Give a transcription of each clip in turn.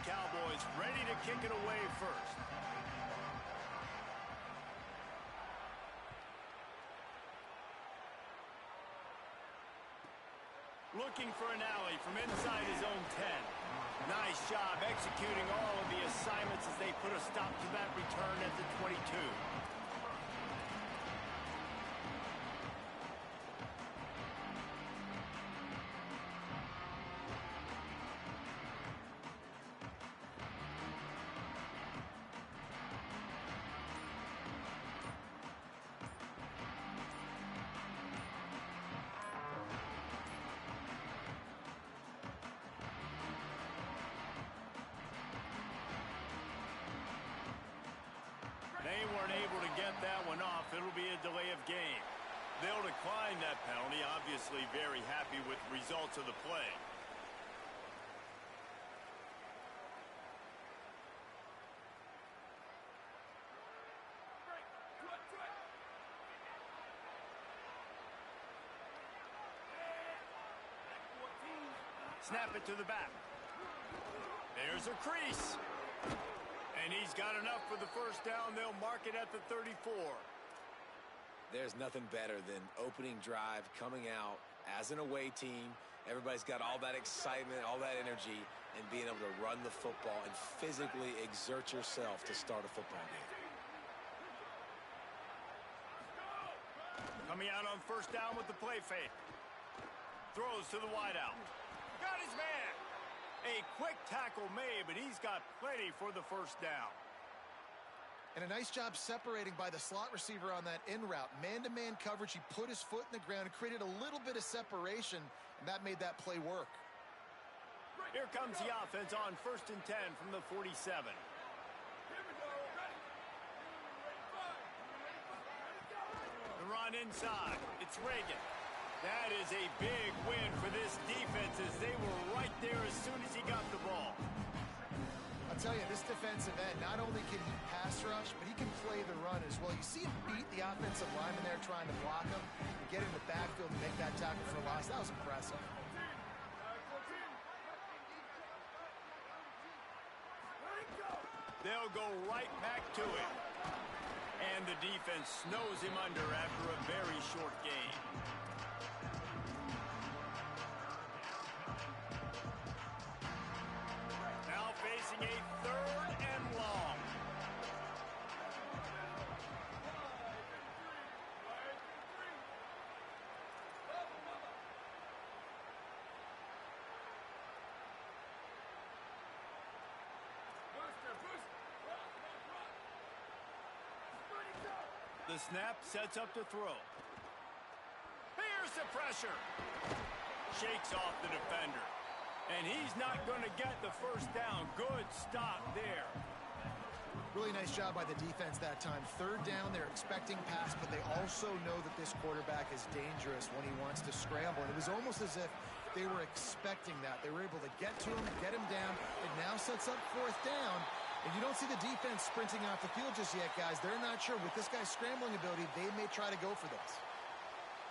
Cowboys ready to kick it away first. Looking for an alley from inside his own 10. Nice job executing all of the assignments as they put a stop to that return at the 22. They weren't able to get that one off. It'll be a delay of game. They'll decline that penalty, obviously very happy with the results of the play. Snap it to the back. There's a crease. And he's got enough for the first down. They'll mark it at the 34. There's nothing better than opening drive, coming out as an away team. Everybody's got all that excitement, all that energy, and being able to run the football and physically exert yourself to start a football game. Coming out on first down with the play fake. Throws to the wideout. Got his man. A quick tackle made, but he's got plenty for the first down. And a nice job separating by the slot receiver on that in route. Man-to-man coverage, he put his foot in the ground, created a little bit of separation, and that made that play work. Here comes the offense on 1st and 10 from the 47. The run inside. It's Reagan. That is a big win for this defense as they were right there as soon as he got the ball. I'll tell you, this defensive end, not only can he pass rush, but he can play the run as well. You see him beat the offensive lineman there trying to block him and get in the backfield and make that tackle for a loss. That was impressive. They'll go right back to it. And the defense snows him under after a very short game. Now facing a 3rd and long. The snap sets up to throw. Here's the pressure. Shakes off the defender. And he's not going to get the first down. Good stop there. Really nice job by the defense that time. 3rd down, they're expecting pass, but they also know that this quarterback is dangerous when he wants to scramble. And it was almost as if they were expecting that. They were able to get to him, get him down. It now sets up 4th down. And you don't see the defense sprinting off the field just yet, guys. They're not sure. With this guy's scrambling ability, they may try to go for this.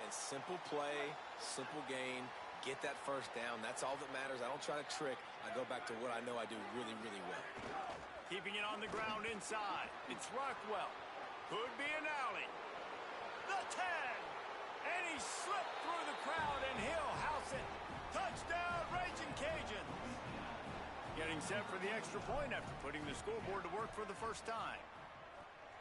And simple play, simple gain. Get that first down. That's all that matters. I don't try to trick. I go back to what I know I do really, really well. Keeping it on the ground inside. It's Rockwell. Could be an alley. The 10. And he slipped through the crowd, and he'll house it. Touchdown, Raging Cajuns. Getting set for the extra point after putting the scoreboard to work for the first time.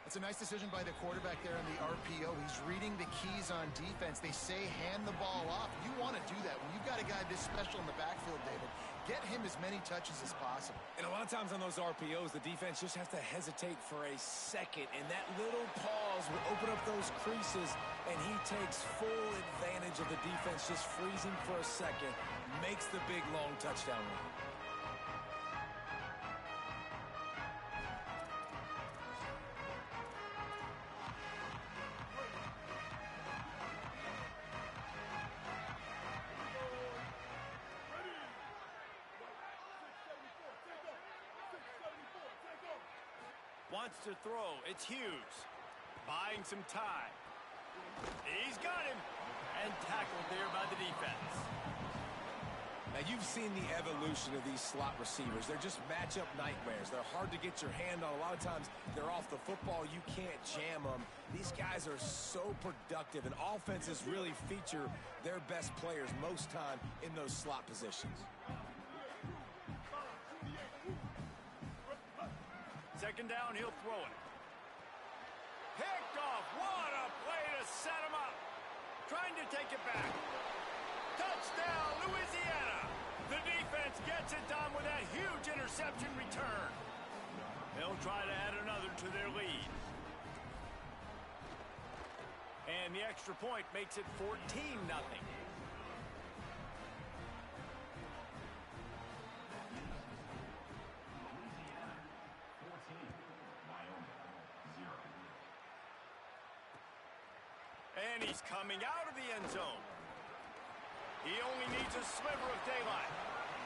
It's a nice decision by the quarterback there in the RPO. He's reading the keys on defense. They say hand the ball off. You want to do that. When you've got a guy this special in the backfield, David, get him as many touches as possible. And a lot of times on those RPOs, the defense just has to hesitate for a second. And that little pause will open up those creases, and he takes full advantage of the defense just freezing for a second, makes the big, long touchdown run. Wants to throw. It's Hughes. Buying some time. He's got him. And tackled there by the defense. Now, you've seen the evolution of these slot receivers. They're just matchup nightmares. They're hard to get your hand on. A lot of times, they're off the football. You can't jam them. These guys are so productive, and offenses really feature their best players most time in those slot positions. Second down, he'll throw it. Picked off. What a play to set him up. Trying to take it back. Touchdown, Louisiana. The defense gets it done with that huge interception return. They'll try to add another to their lead. And the extra point makes it 14-0. And he's coming out of the end zone. He only needs a sliver of daylight.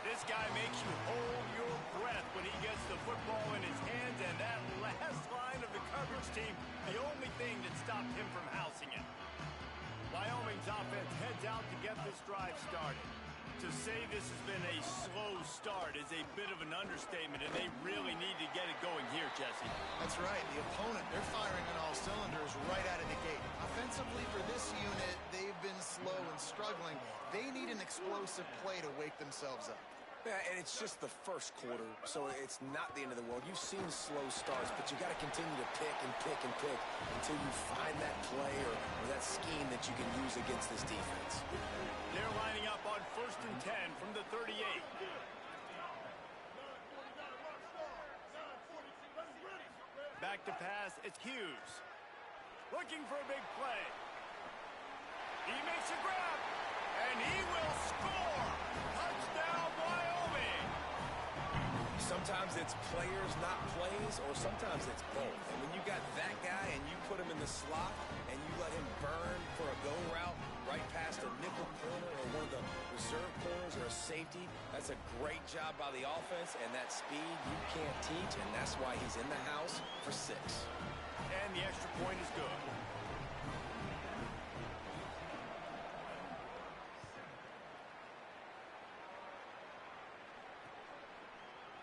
This guy makes you hold your breath when he gets the football in his hands, and that last line of the coverage team, the only thing that stopped him from housing it. Wyoming's offense heads out to get this drive started. To say this has been a slow start is a bit of an understatement, and they really need to get it going here, Jesse. That's right. The opponent, they're firing on all cylinders right out of the gate. Offensively for this unit, they've been slow and struggling. They need an explosive play to wake themselves up. Yeah, and it's just the first quarter, so it's not the end of the world. You've seen slow starts, but you got to continue to pick and pick and pick until you find that play or that scheme that you can use against this defense. They're lining up on 1st and 10 from the 38. Back to pass, it's Hughes. Looking for a big play. He makes a grab, and he will score. Touchdown, Wyoming. Sometimes it's players, not plays, or sometimes it's both. And when you got that guy and you put him in the slot and you let him burn for a go route right past a nickel corner or one of the reserve corners or a safety, that's a great job by the offense, and that speed you can't teach, and that's why he's in the house for 6. And the extra point is good.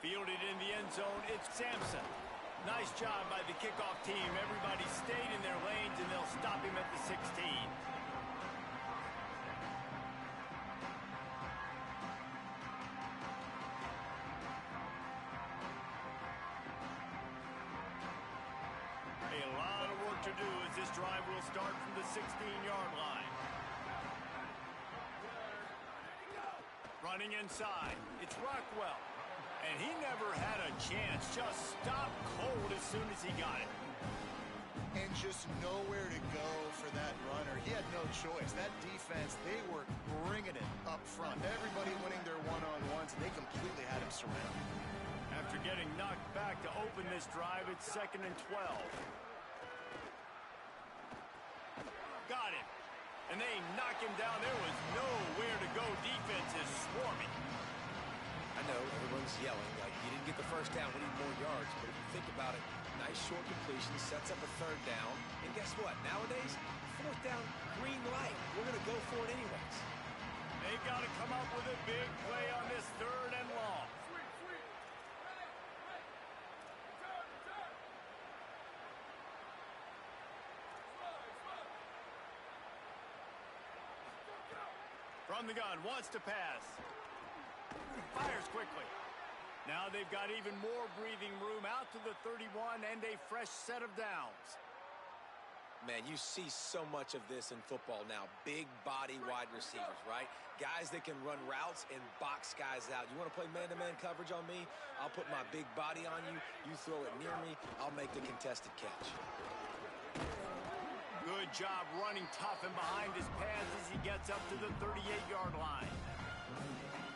Fielded in the end zone, it's Sampson. Nice job by the kickoff team. Everybody stayed in their lanes, and they'll stop him at the 16. A lot of work to do as this drive will start from the 16-yard line. Running inside, it's Rockwell. And he never had a chance. Just stopped cold as soon as he got it. And just nowhere to go for that runner. He had no choice. That defense, they were bringing it up front. Everybody winning their one-on-ones, and they completely had him surrounded. After getting knocked back to open this drive, it's 2nd and 12. Got him. And they knock him down. There was nowhere to go. Defense is swarming. I know everyone's yelling like you didn't get the first down, we need more yards. But if you think about it, nice short completion, sets up a 3rd down. And guess what? Nowadays, 4th down, green light. We're going to go for it anyways. They've got to come up with a big play on this 3rd and long. From the gun, wants to pass. Fires quickly. Now they've got even more breathing room out to the 31 and a fresh set of downs. Man, you see so much of this in football now. Big body wide receivers, right? Guys that can run routes and box guys out. You want to play man-to-man coverage on me? I'll put my big body on you. You throw it near me, I'll make the contested catch. Good job running tough and behind his pads as he gets up to the 38-yard line.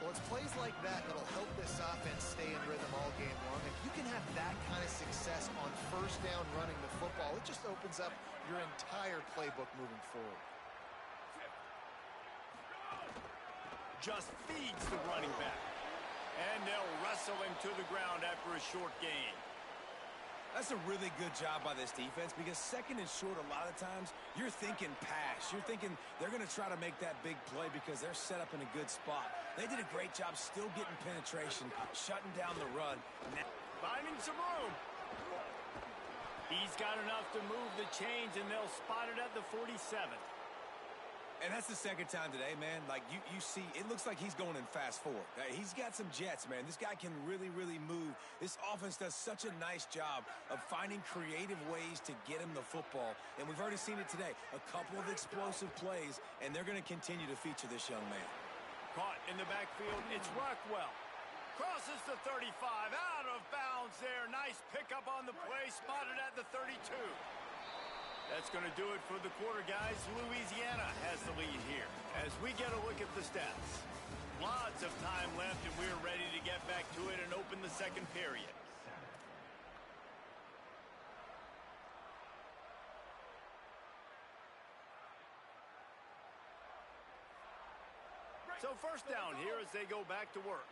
Well, it's plays like that that'll help this offense stay in rhythm all game long. If you can have that kind of success on 1st down running the football, it just opens up your entire playbook moving forward. Just feeds the running back. And they'll wrestle him to the ground after a short gain. That's a really good job by this defense because second and short, a lot of times, you're thinking pass. You're thinking they're going to try to make that big play because they're set up in a good spot. They did a great job still getting penetration, shutting down the run. Finding some room. He's got enough to move the chains, and they'll spot it at the 47. And that's the second time today, man. Like, you see, it looks like he's going in fast forward. He's got some jets, man. This guy can really, really move. This offense does such a nice job of finding creative ways to get him the football. And we've already seen it today. A couple of explosive plays, and they're going to continue to feature this young man. Caught in the backfield, it's Rockwell. Crosses the 35, out of bounds there. Nice pickup on the play, spotted at the 32. That's going to do it for the quarter, guys. Louisiana has the lead here as we get a look at the stats. Lots of time left, and we're ready to get back to it and open the second period. So first down here as they go back to work.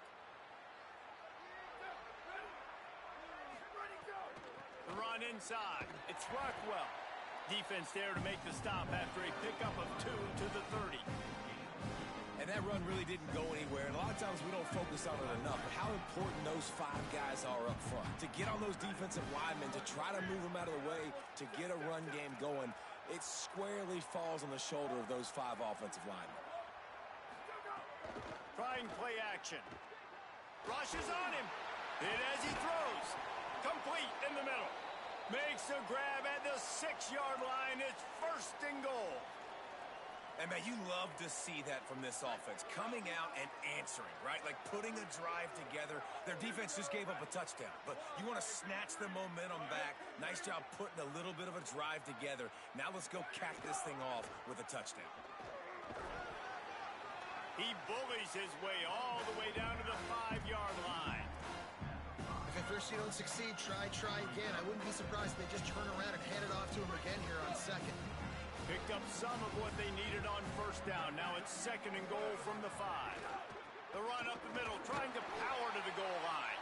The run inside. It's Rockwell. Defense there to make the stop after a pickup of 2 to the 30. And that run really didn't go anywhere. And a lot of times we don't focus on it enough. But how important those 5 guys are up front. To get on those defensive linemen, to try to move them out of the way, to get a run game going, it squarely falls on the shoulder of those 5 offensive linemen. Trying play action. Rushes on him. Hit as he throws. Complete in the middle. Makes a grab at the 6-yard line. It's first and goal. And, man, you love to see that from this offense. Coming out and answering, right? Like putting a drive together. Their defense just gave up a touchdown. But you want to snatch the momentum back. Nice job putting a little bit of a drive together. Now let's go cap this thing off with a touchdown. He bullies his way all the way down to the 5-yard line. If at first you don't succeed, try again. I wouldn't be surprised if they just turn around and hand it off to him again here on second. Picked up some of what they needed on first down. Now it's second and goal from the 5. The run up the middle, trying to power to the goal line.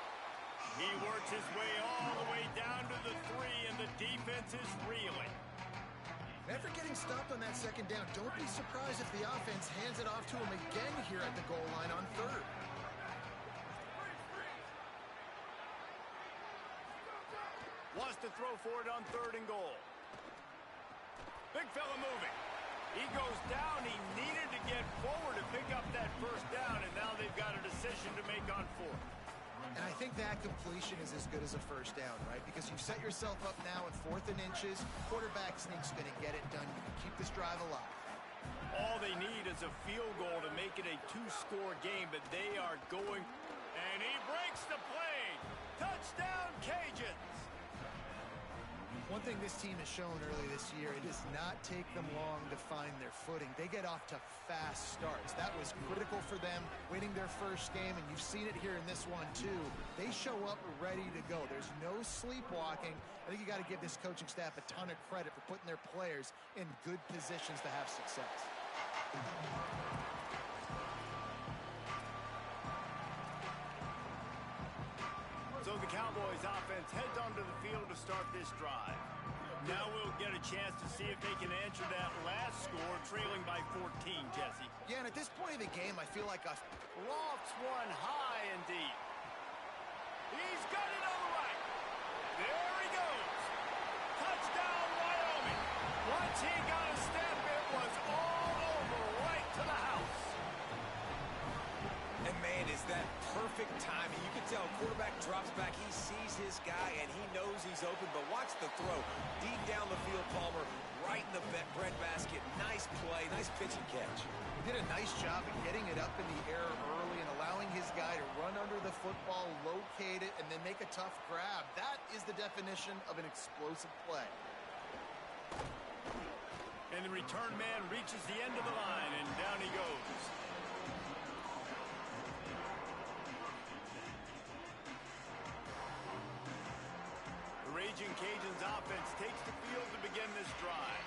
He works his way all the way down to the 3, and the defense is reeling. After getting stopped on that second down, don't be surprised if the offense hands it off to him again here at the goal line on third. Wants to throw for it on third and goal. Big fella moving. He goes down. He needed to get forward to pick up that first down, and now they've got a decision to make on fourth. And I think that completion is as good as a first down, right? Because you've set yourself up now at 4th and inches. Quarterback sneak's going to get it done. You can keep this drive alive. All they need is a field goal to make it a 2-score game, but they are going. And he breaks the play. Touchdown, Cajuns. One thing this team has shown early this year, it does not take them long to find their footing. They get off to fast starts. That was critical for them, winning their first game, and you've seen it here in this one too. They show up ready to go. There's no sleepwalking. I think you got to give this coaching staff a ton of credit for putting their players in good positions to have success. So the Cowboys offense heads onto the field to start this drive. Now we'll get a chance to see if they can answer that last score, trailing by 14, Jesse. Yeah, and at this point of the game, I feel like lofts one high and deep. He's got it on the right. There he goes. Touchdown, Wyoming. Once he got a step, it was all over right to the house. And, man, is that perfect timing. You can tell quarterback drops back. He sees his guy, and he knows he's open. But watch the throw. Deep down the field, Palmer, right in the breadbasket. Nice play, nice pitch and catch. He did a nice job of getting it up in the air early and allowing his guy to run under the football, locate it, and then make a tough grab. That is the definition of an explosive play. And the return man reaches the end of the line, and down he goes. Raging Cajuns offense takes the field to begin this drive.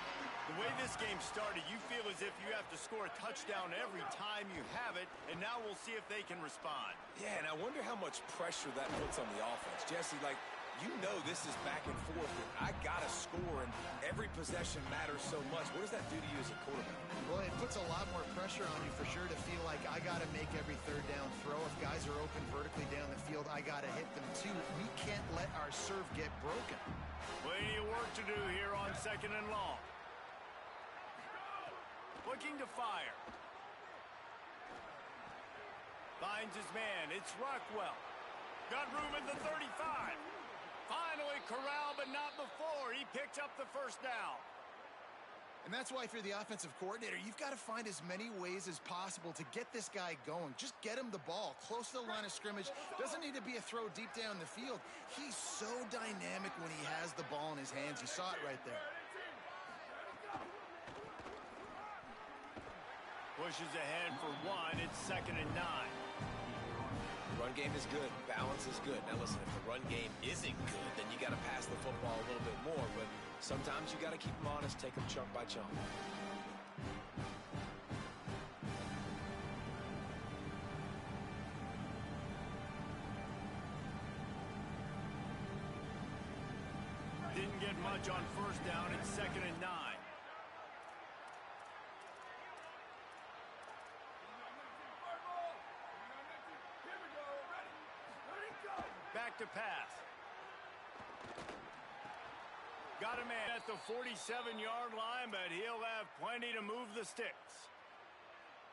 The way this game started, you feel as if you have to score a touchdown every time you have it, and now we'll see if they can respond. Yeah, and I wonder how much pressure that puts on the offense. Jesse, like, You know this is back and forth. I got to score, and every possession matters so much. What does that do to you as a quarterback? Well, it puts a lot more pressure on you for sure to feel like I got to make every third down throw. If guys are open vertically down the field, I got to hit them too. We can't let our serve get broken. Plenty of work to do here on 2nd and long. Looking to fire. Finds his man. It's Rockwell. Got room at the 35. Finally corralled, but not before. He picked up the first down. And that's why if you're the offensive coordinator, you've got to find as many ways as possible to get this guy going. Just get him the ball close to the line of scrimmage. Doesn't need to be a throw deep down the field. He's so dynamic when he has the ball in his hands. You saw it right there. Pushes ahead for one. It's 2nd and 9. Run game is good. Balance is good. Now listen, if the run game isn't good, then you got to pass the football a little bit more. But sometimes you got to keep them honest, take them chunk by chunk. Didn't get much on first down. It's 2nd and 9. Back to pass. Got a man at the 47-yard line, but he'll have plenty to move the sticks.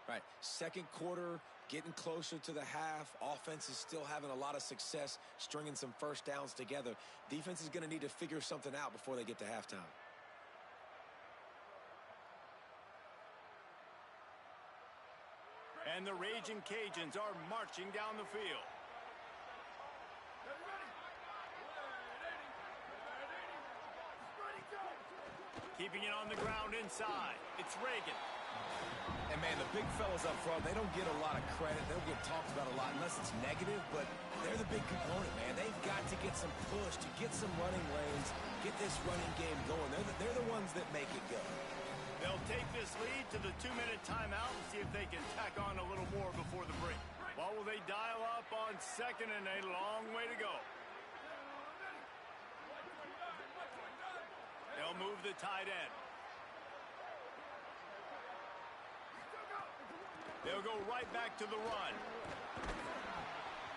Right, second quarter, getting closer to the half. Offense is still having a lot of success stringing some first downs together. Defense is going to need to figure something out before they get to halftime. And the Raging Cajuns are marching down the field. Keeping it on the ground inside. It's Reagan. And, man, the big fellas up front, they don't get a lot of credit. They don't get talked about a lot unless it's negative, but they're the big component, man. They've got to get some push, to get some running lanes, get this running game going. They're the ones that make it go. They'll take this lead to the 2-minute timeout and see if they can tack on a little more before the break. What will they dial up on 2nd and a long way to go? They'll move the tight end. They'll go right back to the run.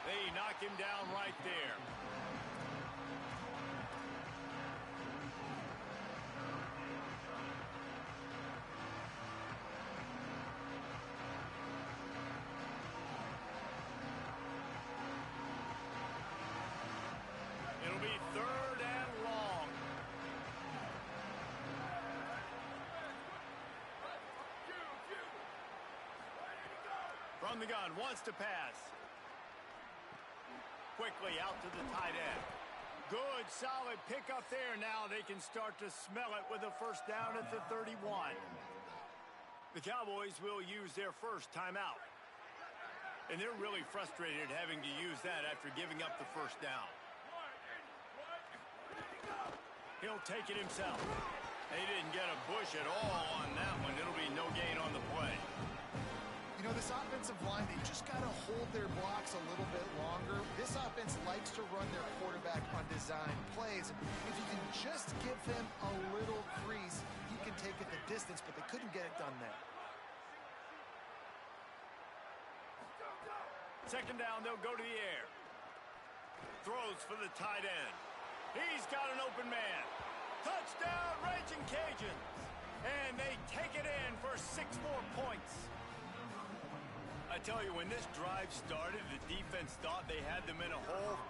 They knock him down right there. It'll be 3rd and long. From the gun, wants to pass. Quickly out to the tight end. Good, solid pickup there. Now they can start to smell it with a first down at the 31. The Cowboys will use their first timeout. And they're really frustrated having to use that after giving up the first down. He'll take it himself. They didn't get a push at all on that one. It'll be no gain on the play. You know, this offensive line, they just got to hold their blocks a little bit longer. This offense likes to run their quarterback on design plays. And if you can just give him a little crease, he can take it the distance, but they couldn't get it done there. 2nd down, they'll go to the air. Throws for the tight end. He's got an open man. Touchdown, Raging Cajuns. And they take it in for 6 more points. I tell you, when this drive started, the defense thought they had them in a hole.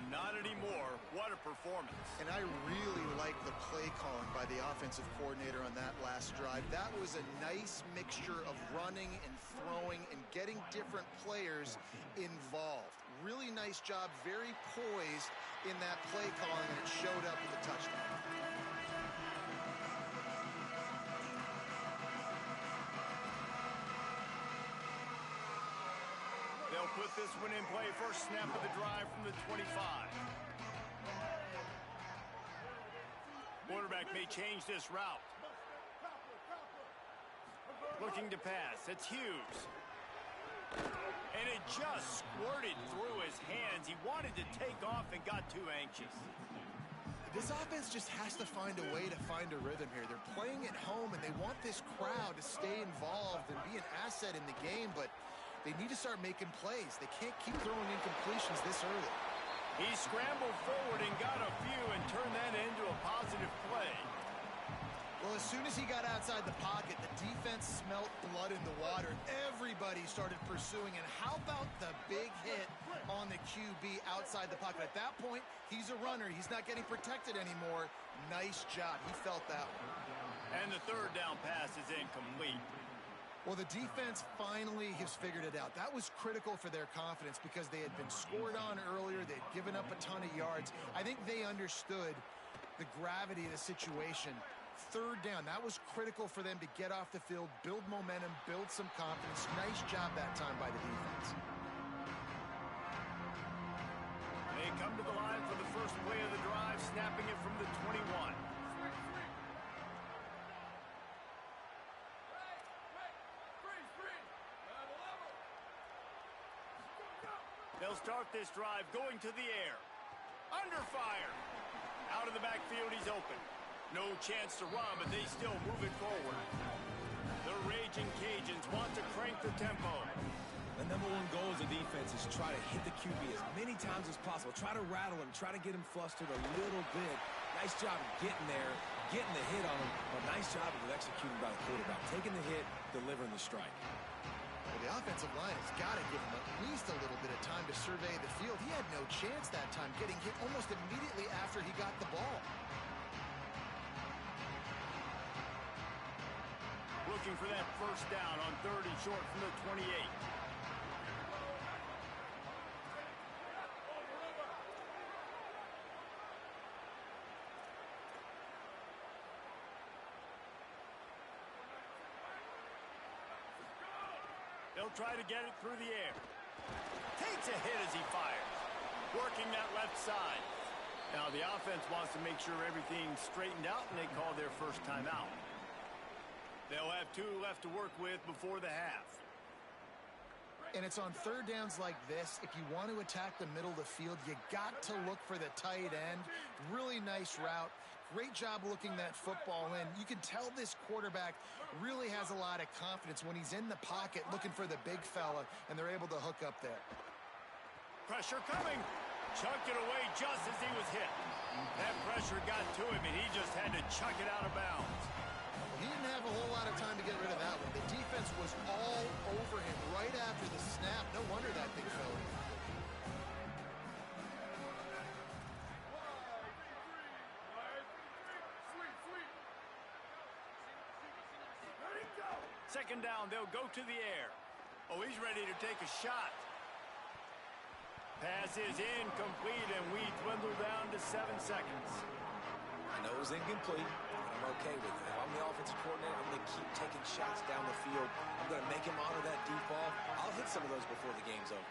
Not anymore. What a performance. And I really like the play calling by the offensive coordinator on that last drive. That was a nice mixture of running and throwing and getting different players involved. Really nice job, very poised in that play calling, and it showed up with a touchdown. They'll put this one in play. First snap of the drive from the 25. Quarterback may change this route. Looking to pass. It's Hughes. And it just squirted through his hands. He wanted to take off and got too anxious. This offense just has to find a way to find a rhythm here. They're playing at home, and they want this crowd to stay involved and be an asset in the game, but they need to start making plays. They can't keep throwing incompletions this early. He scrambled forward and got a few and turned that into a positive play. Well, as soon as he got outside the pocket, the defense smelt blood in the water. Everybody started pursuing, and how about the big hit on the QB outside the pocket? At that point, he's a runner. He's not getting protected anymore. Nice job. He felt that one. And the third down pass is incomplete. Well, the defense finally has figured it out. That was critical for their confidence because they had been scored on earlier. They had given up a ton of yards. I think they understood the gravity of the situation. Third down, that was critical for them to get off the field, build momentum, build some confidence. Nice job that time by the defense. They come to the line for the first play of the drive, snapping it from the 21. They'll start this drive going to the air. Under fire. Out of the backfield, he's open. No chance to run, but they still move it forward. The raging Cajuns want to crank the tempo. The number one goal as a defense is try to hit the QB as many times as possible. Try to rattle him, try to get him flustered a little bit. Nice job of getting there, getting the hit on him, but nice job of executing by the quarterback. Taking the hit, delivering the strike. Well, the offensive line has got to give him at least a little bit of time to survey the field. He had no chance that time, getting hit almost immediately after he got the ball. Looking for that first down on 3rd and short from the 28. They'll try to get it through the air. Takes a hit as he fires. Working that left side. Now the offense wants to make sure everything's straightened out, and they call their first timeout. They'll have 2 left to work with before the half. And it's on third downs like this. If you want to attack the middle of the field, you got to look for the tight end. Really nice route. Great job looking that football in. You can tell this quarterback really has a lot of confidence when he's in the pocket looking for the big fella, and they're able to hook up there. Pressure coming. Chucked it away just as he was hit. That pressure got to him, and he just had to chuck it out of bounds. He didn't have a whole lot of time to get rid of that one. The defense was all over him right after the snap. No wonder that thing fell in. Second down, they'll go to the air. Oh, he's ready to take a shot. Pass is incomplete, and we dwindle down to 7 seconds. I know it was incomplete, but I'm okay with it. If I'm the offensive coordinator, I'm going to keep taking shots down the field. I'm going to make him honor that deep ball. I'll hit some of those before the game's over.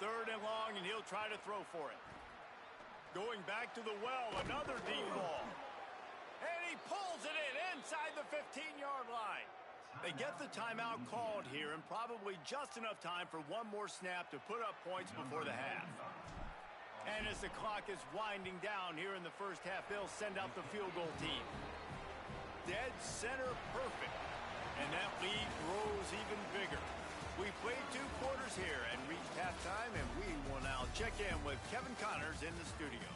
3rd and long, and he'll try to throw for it. Going back to the well, another deep ball. And he pulls it in inside the 15-yard line. They get the timeout called here, and probably just enough time for one more snap to put up points before the half. And as the clock is winding down here in the first half, they'll send out the field goal team. Dead center perfect. And that lead grows even bigger. We played 2 quarters here and reached halftime, and we will now check in with Kevin Connors in the studio.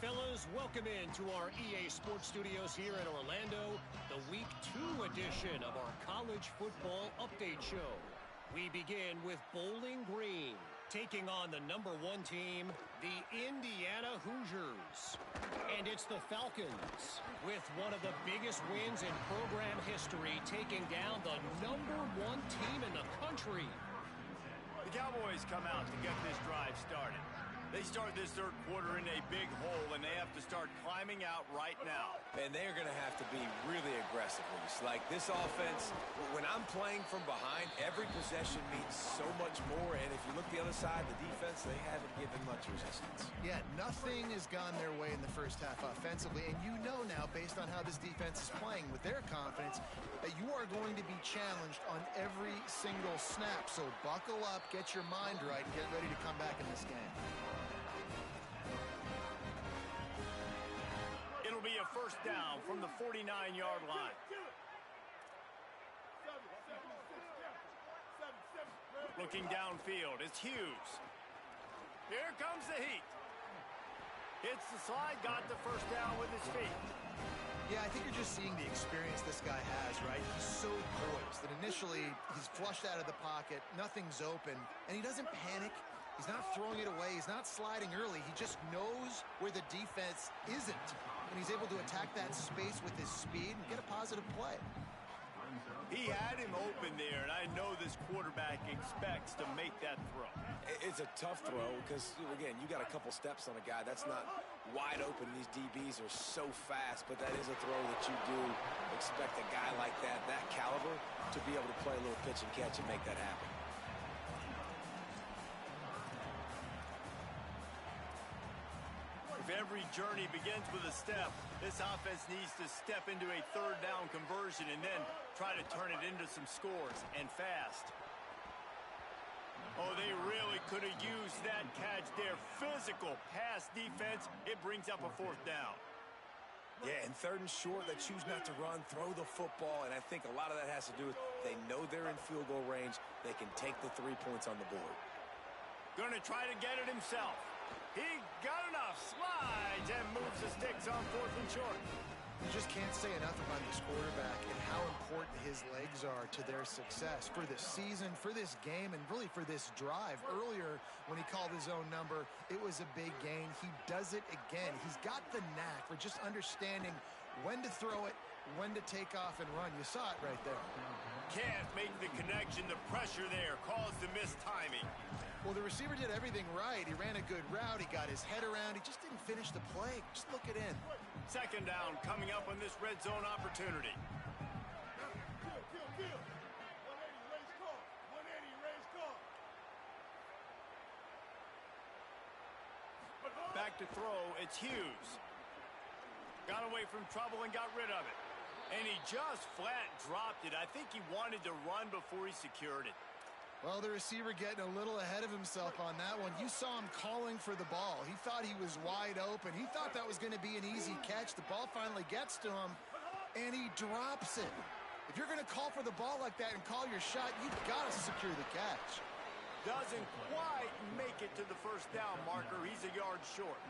Fellas, welcome in to our EA Sports Studios here in Orlando, the Week 2 edition of our College Football Update Show. We begin with Bowling Green, taking on the number 1 team, the Indiana Hoosiers. And it's the Falcons, with one of the biggest wins in program history, taking down the number 1 team in the country. The Cowboys come out to get this drive started. They start this third quarter in a big hole, and they have to start climbing out right now. And they're going to have to be really aggressive. Like this offense, when I'm playing from behind, every possession means so much more. And if you look the other side, the defense, they haven't given much resistance. Yeah, nothing has gone their way in the first half offensively. And you know now, based on how this defense is playing with their confidence, that you are going to be challenged on every single snap. So buckle up, get your mind right, and get ready to come back in this game. It'll be a first down from the 49-yard line. Looking downfield, it's Hughes. Here comes the heat. Hits the slide, got the first down with his feet. Yeah, I think you're just seeing the experience this guy has, right? He's so poised that initially he's flushed out of the pocket, nothing's open, and he doesn't panic. He's not throwing it away. He's not sliding early. He just knows where the defense isn't, and he's able to attack that space with his speed and get a positive play. He had him open there, and I know this quarterback expects to make that throw. It's a tough throw because, again, you got a couple steps on a guy. That's not wide open. These DBs are so fast, but that is a throw that you do expect a guy like that caliber, to be able to play a little pitch and catch and make that happen. If every journey begins with a step, this offense needs to step into a third down conversion and then try to turn it into some scores, and fast. Oh, they really could have used that catch there. Physical pass defense. It brings up a fourth down. Yeah, and third and short, they choose not to run, throw the football, and I think a lot of that has to do with they know they're in field goal range. They can take the 3 points on the board. Gonna try to get it himself. He got enough, slides, and moves the sticks on fourth and short. You just can't say enough about this quarterback and how important his legs are to their success for this season, for this game, and really for this drive. Earlier, when he called his own number, it was a big gain. He does it again. He's got the knack for just understanding when to throw it, when to take off and run. You saw it right there. Can't make the connection. The pressure there caused the missed timing. Well, the receiver did everything right. He ran a good route. He got his head around. He just didn't finish the play. Just look it in. Second down coming up on this red zone opportunity. Back to throw, it's Hughes. Got away from trouble and got rid of it. And he just flat dropped it. I think he wanted to run before he secured it. Well, the receiver getting a little ahead of himself on that one. You saw him calling for the ball. He thought he was wide open. He thought that was going to be an easy catch. The ball finally gets to him, and he drops it. If you're going to call for the ball like that and call your shot, you've got to secure the catch. Doesn't quite make it to the first down marker. He's a yard short.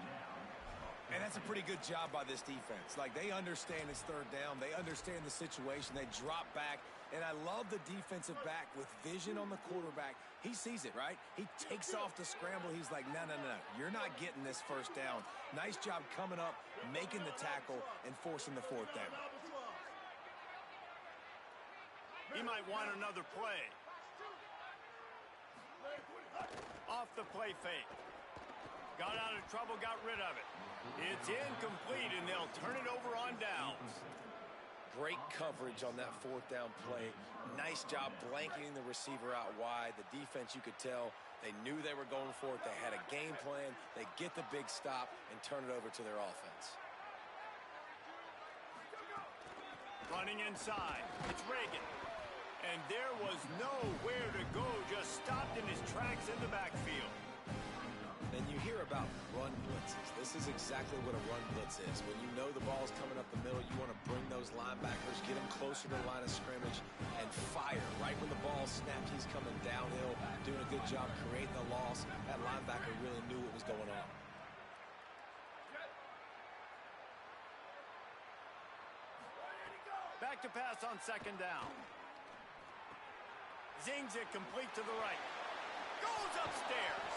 And that's a pretty good job by this defense. Like, they understand it's third down. They understand the situation. They drop back. And I love the defensive back with vision on the quarterback. He sees it, right? He takes off the scramble. He's like, no. You're not getting this first down. Nice job coming up, making the tackle, and forcing the fourth down. He might want another play. Off the play fake. Got out of trouble, got rid of it. It's incomplete, and they'll turn it over on downs. Great coverage on that fourth down play. Nice job blanketing the receiver out wide. The defense, you could tell, they knew they were going for it. They had a game plan. They get the big stop and turn it over to their offense. Running inside. It's Reagan. And there was nowhere to go. Just stopped in his tracks in the backfield. And you hear about run blitzes. This is exactly what a run blitz is. When you know the ball's coming up the middle, you want to bring those linebackers, get them closer to the line of scrimmage, and fire. Right when the ball snapped, he's coming downhill, doing a good job creating the loss. That linebacker really knew what was going on. Back to pass on second down. Zings it complete to the right. Goes upstairs.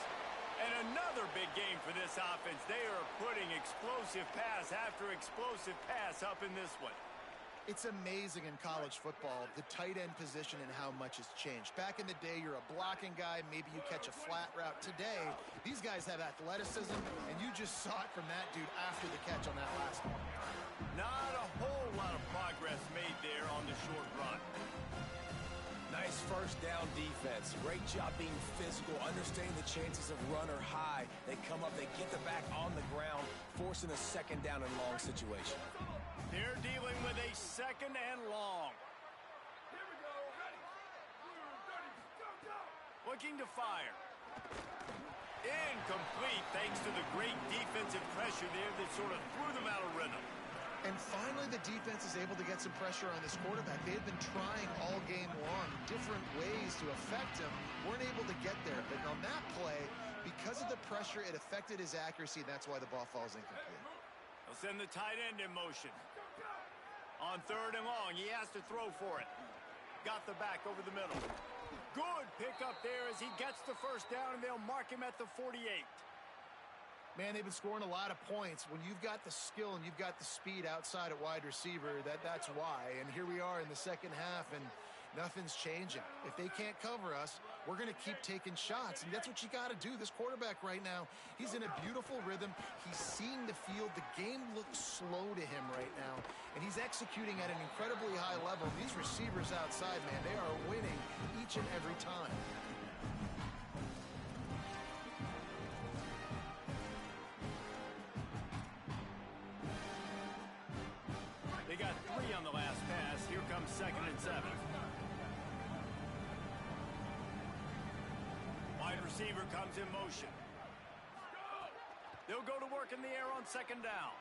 And another big game for this offense. They are putting explosive pass after explosive pass up in this one. It's amazing in college football, the tight end position and how much has changed. Back in the day, you're a blocking guy. Maybe you catch a flat route. Today, these guys have athleticism, and you just saw it from that dude after the catch on that last one. Not a whole lot of progress made there on the short run. Nice first down defense. Great job being physical, understanding the chances of run or high. They come up, they get the back on the ground, forcing a second down and long situation. They're dealing with a second and long. Here we go. Ready. Go. Looking to fire. Incomplete thanks to the great defensive pressure there that sort of threw them out of rhythm. And finally, the defense is able to get some pressure on this quarterback. They had been trying all game long, different ways to affect him. Weren't able to get there. But on that play, because of the pressure, it affected his accuracy, and that's why the ball falls incomplete. They'll send the tight end in motion. On third and long, he has to throw for it. Got the back over the middle. Good pick up there as he gets the first down, and they'll mark him at the 48. Man, they've been scoring a lot of points. When you've got the skill and you've got the speed outside at wide receiver, that's why. And here we are in the second half, and nothing's changing. If they can't cover us, we're going to keep taking shots, and that's what you got to do. This quarterback right now, he's in a beautiful rhythm. He's seeing the field. The game looks slow to him right now, and he's executing at an incredibly high level. These receivers outside, man, they are winning each and every time. They got 3 on the last pass. Here comes 2nd and 7. Wide receiver comes in motion. They'll go to work in the air on 2nd down.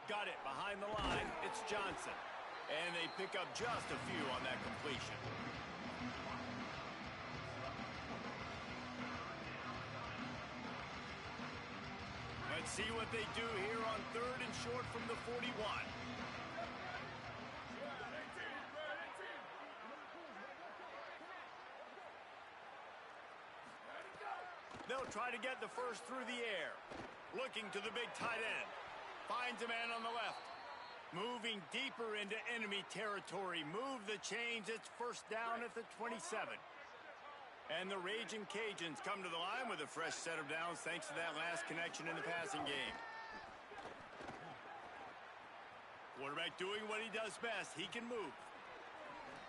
Got it behind the line. It's Johnson. And they pick up just a few on that completion. Let's see what they do here on 3rd and short from the 41. They'll try to get the first through the air. Looking to the big tight end. Finds a man on the left. Moving deeper into enemy territory. Move the chains. It's first down at the 27. And the Raging Cajuns come to the line with a fresh set of downs thanks to that last connection in the passing game. Quarterback doing what he does best. He can move.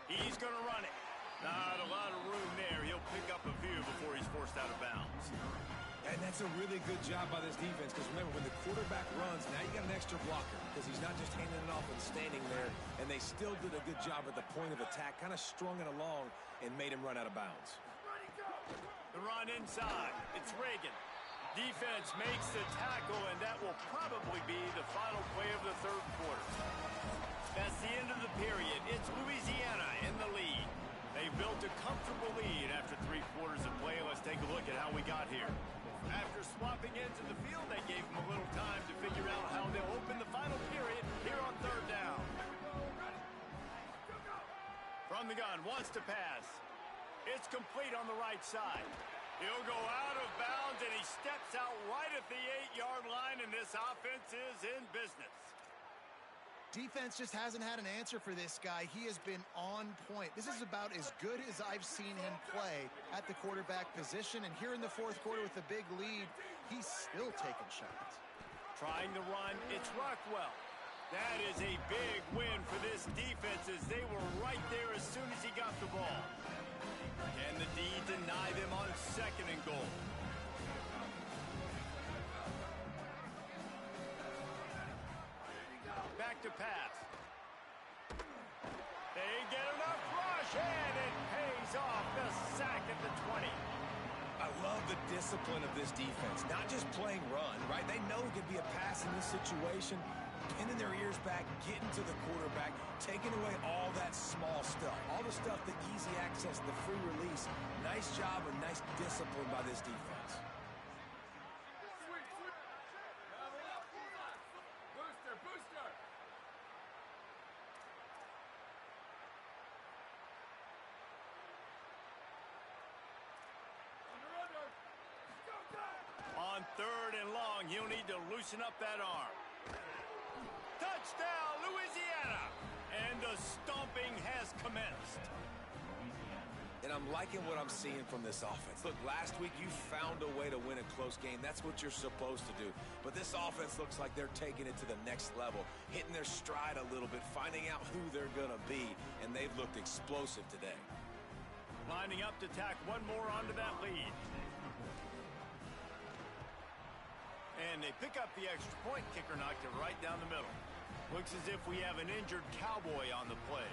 He's going to run it. Not a lot of room there. He'll pick up a few before he's forced out of bounds. And that's a really good job by this defense, because remember, when the quarterback runs, now you got an extra blocker, because he's not just handing it off and standing there, and they still did a good job at the point of attack, kind of strung it along and made him run out of bounds. The run inside. It's Reagan. Defense makes the tackle, and that will probably be the final play of the 3rd quarter. That's the end of the period. It's Louisiana in the lead. They built a comfortable lead after 3 quarters of play. Let's take a look at how we got here. After swapping into the field, they gave them a little time to figure out how they'll open the final period here on 3rd down. From the gun, wants to pass. It's complete on the right side. He'll go out of bounds, and he steps out right at the 8-yard line, and this offense is in business. Defense just hasn't had an answer for this guy. He has been on point. This is about as good as I've seen him play at the quarterback position. And here in the 4th quarter with a big lead, he's still taking shots. Trying to run, it's Rockwell. That is a big win for this defense, as they were right there as soon as he got the ball. Can the D deny them on 2nd and goal? Back to pass. They get enough rush, and it pays off. The sack at the 20. I love the discipline of this defense. Not just playing run, right? They know it could be a pass in this situation. Pinning their ears back, getting to the quarterback, taking away all that small stuff. All the stuff, the easy access, the free release. Nice job and nice discipline by this defense. Booster. On 3rd and long, he'll need to loosen up that arm. Touchdown, Louisiana! the stomping has commenced. And I'm liking what I'm seeing from this offense. Look, last week you found a way to win a close game. That's what you're supposed to do. But this offense looks like they're taking it to the next level, hitting their stride a little bit, finding out who they're going to be, and they've looked explosive today. Lining up to tack one more onto that lead. And they pick up the extra point. Kicker knocked it right down the middle. Looks as if we have an injured Cowboy on the play.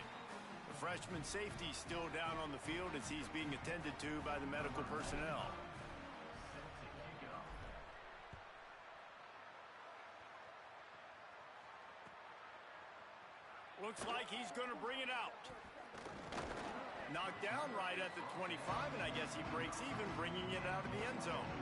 The freshman safety still down on the field as he's being attended to by the medical personnel. Looks like he's going to bring it out. Knocked down right at the 25, and I guess he breaks even, bringing it out of the end zone.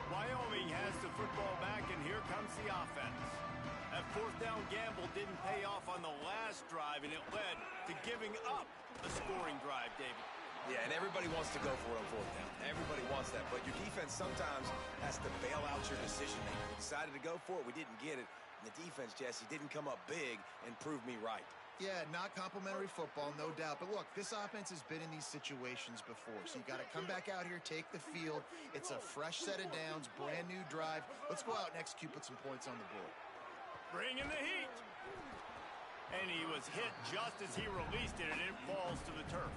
Wyoming has the football back, and here comes the offense. That fourth down gamble didn't pay off on the last drive, and it led to giving up a scoring drive, David. Yeah, and everybody wants to go for it on fourth down. Everybody wants that, but your defense sometimes has to bail out your decision-making. We decided to go for it. We didn't get it. And the defense, Jesse, didn't come up big and prove me right. Yeah, not complimentary football, no doubt. But look, this offense has been in these situations before. So you got to come back out here, take the field. It's a fresh set of downs, brand new drive. Let's go out and execute, put some points on the board. Bring in the heat. And he was hit just as he released it, and it falls to the turf.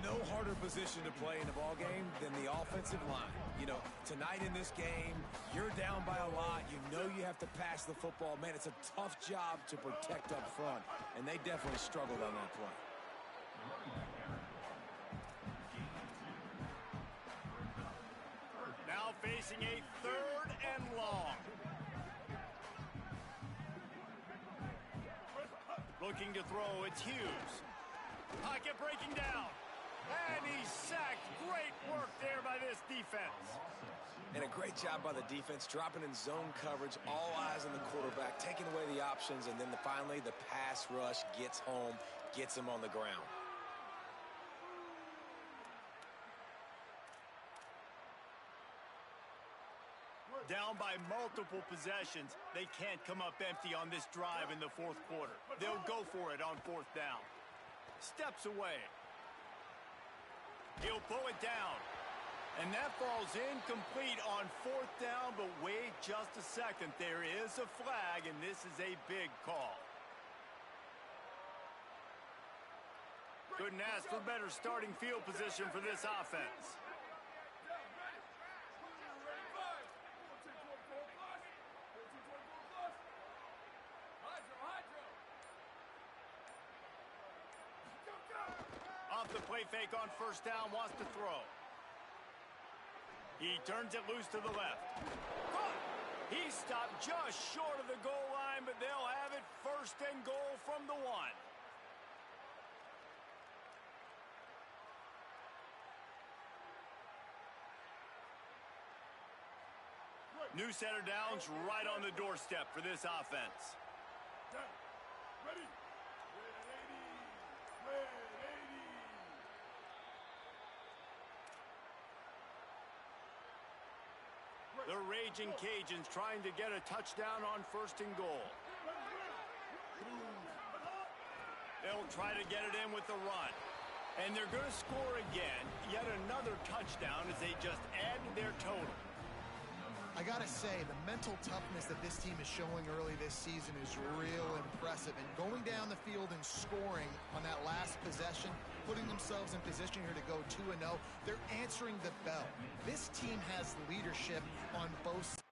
No harder position to play in a ball game than the offensive line. You know, tonight in this game, you're down by a lot. You know you have to pass the football. Man, it's a tough job to protect up front, and they definitely struggled on that play. Now facing a 3rd and long. Looking to throw, it's Hughes. Pocket breaking down. And he's sacked. Great work there by this defense. And a great job by the defense, dropping in zone coverage, all eyes on the quarterback, taking away the options, and then finally the pass rush gets home, gets him on the ground. Down by multiple possessions, they can't come up empty on this drive in the 4th quarter. They'll go for it on 4th down. Steps away. He'll pull it down. And that falls incomplete on 4th down, but wait just a second. There is a flag, and this is a big call. Couldn't ask for better starting field position for this offense. Off the play fake on 1st down, wants to throw. He turns it loose to the left. He stopped just short of the goal line, but they'll have it 1st and goal from the 1. New set of downs right on the doorstep for this offense. Ready? The raging Cajuns trying to get a touchdown on 1st and goal. They'll try to get it in with the run. And they're going to score again. Yet another touchdown as they just add to their total. I got to say, the mental toughness that this team is showing early this season is real impressive. And going down the field and scoring on that last possession, putting themselves in position here to go 2-0, they're answering the bell. This team has leadership on both sides.